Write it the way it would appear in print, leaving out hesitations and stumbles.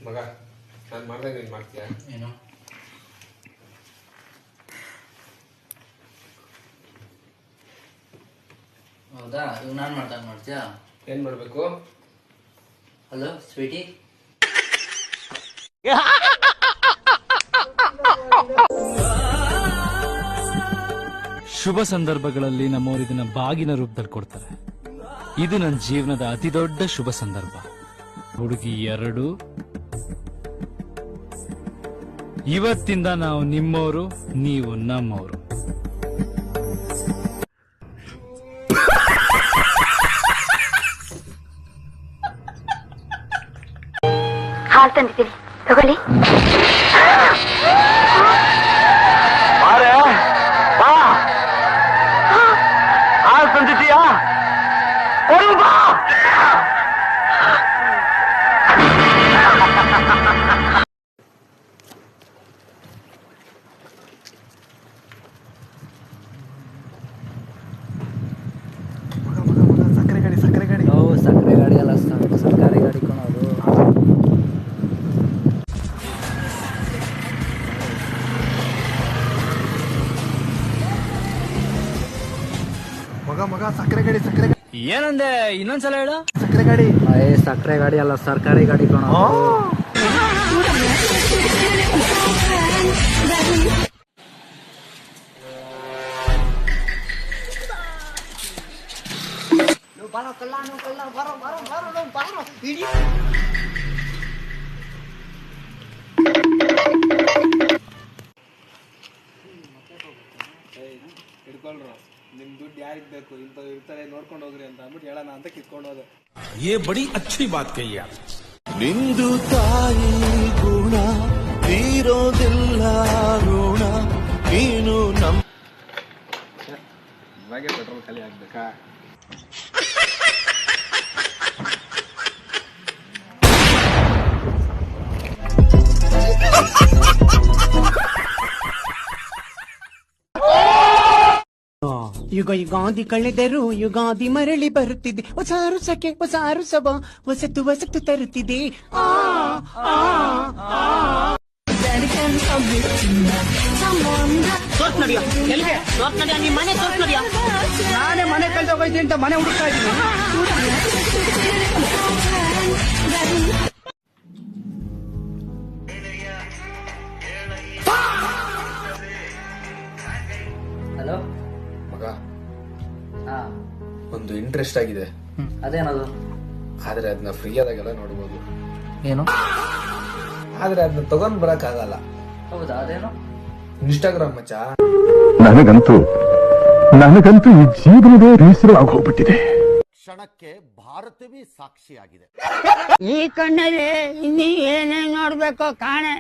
ಮಗ ನಾನು ಮಾಡ್ದಾಗ ನೀನು ಮಾಡ್ತೀಯಾ? ಏನು? ಹೌದಾ, ಇವಾಗ ನಾನು ಮಾಡ್ತೀಯಾ? ಏನು ಮಾಡಬೇಕು? Hello Sweety. ಶುಭ ಸಂದರ್ಭಗಳಲ್ಲಿ ನಮ್ಮವರು ಇದನ್ನ ಬಾಗಿನ ರೂಪದಲ್ಲಿ ಕೊಡ್ತಾರೆ. ಇದು ನನ್ನ ಜೀವನದ ಅತಿ ದೊಡ್ಡ ಶುಭ ಸಂದರ್ಭ. ಹುಡುಗಿ 2, ಇವತ್ತಿಂದ ನಾವು ನಿಮ್ಮವರು, ನೀವು ನಮ್ಮವರು. ಹಾಲು ತಂದಿದ್ದೀನಿ, ತಗೊಳ್ಳಿ. ಹಾಲು ತಂದಿದ್ದೀಯಾ? ಸಕ್ಕರೆ ಗಾಡಿ ಅಲ್ಲ, ಸರ್ಕಾರಿ ಗಾಡಿ ಕೊಡೋದು. ಮಗ ಸಕ್ಕರೆ ಗಾಡಿ ಏನಂದೆ? ಇನ್ನೊಂದ್ಸಲ ಹೇಳ. ಸಕ್ಕರೆ ಗಾಡಿ. ಸಕ್ಕರೆ ಗಾಡಿ ಅಲ್ಲ, ಸರ್ಕಾರಿ ಗಾಡಿ ಕೊಡೋದು. ಹಿಡ್ಕೊಳ್ರು, ನಿಮ್ ದುಡ್ಡು ಯಾರಿಗ್ ಬೇಕು, ಇಂಥವ್ರು ಇರ್ತಾರೆ ನೋಡ್ಕೊಂಡು ಹೋಗ್ರಿ ಅಂತ ಅಂದ್ಬಿಟ್ಟು ಹೇಳೋಣ ಅಂತ ಕಿತ್ಕೊಂಡು ಹೋದೆ. ये बड़ी अच्छी बात कही आप. ನಿಂದು ತಾಯಿ ಗುಣ ತೀರೋದಿಲ್ಲ ಋಣ ನೀನು ನಮ್ಮ ಇವಾಗೆ ಪೆಟ್ರೋಲ್ ಖಾಲಿ ಆಗ್ಬೇಕಾ? ಯುಗಾದಿ ಕಳೆದರು ಯುಗಾದಿ ಮರಳಿ ಬರುತ್ತಿದೆ, ಹೊಸ ಅರಸಕ್ಕೆ ಹೊಸ ಅರಸವ ಹೊಸತು ತರುತ್ತಿದೆ. ನಾನೇ ಮನೆ ಕಳ್ದೋಗೈತಿ ಅಂತ ಮನೆ ಹುಡುಕ್ತಾ ಇದ್ದೀನಿ. ಹಲೋ ಮಗ, ಹಾ, ಒಂದು ಇಂಟ್ರೆಸ್ಟ್ ಆಗಿದೆ. ಅದೇನದು? ಆದ್ರೆ ಅದನ್ನ ಫ್ರೀ ಆದಾಗೆಲ್ಲ ನೋಡ್ಬೋದು. ಏನು? ಆದ್ರೆ ಅದನ್ನ ತಗೊಂಡ್ ಬರಕ್ ಆಗಲ್ಲ. ಹೌದಾ, ಅದೇನು? ಇನ್ಸ್ಟಾಗ್ರಾಮ್ ಮಚ್ಚ. ನನಗಂತೂ ಈ ಜೀವನವೇ ಬೇಸರ ಆಗೋಗ್ಬಿಟ್ಟಿದೆ. ಕ್ಷಣಕ್ಕೆ ಭಾರತವೇ ಸಾಕ್ಷಿಯಾಗಿದೆ. ಈ ಕಣ್ಣಲ್ಲಿ ಇನ್ನೀ ಏನೇನ್ ನೋಡ್ಬೇಕೋ ಕಾಣೆ.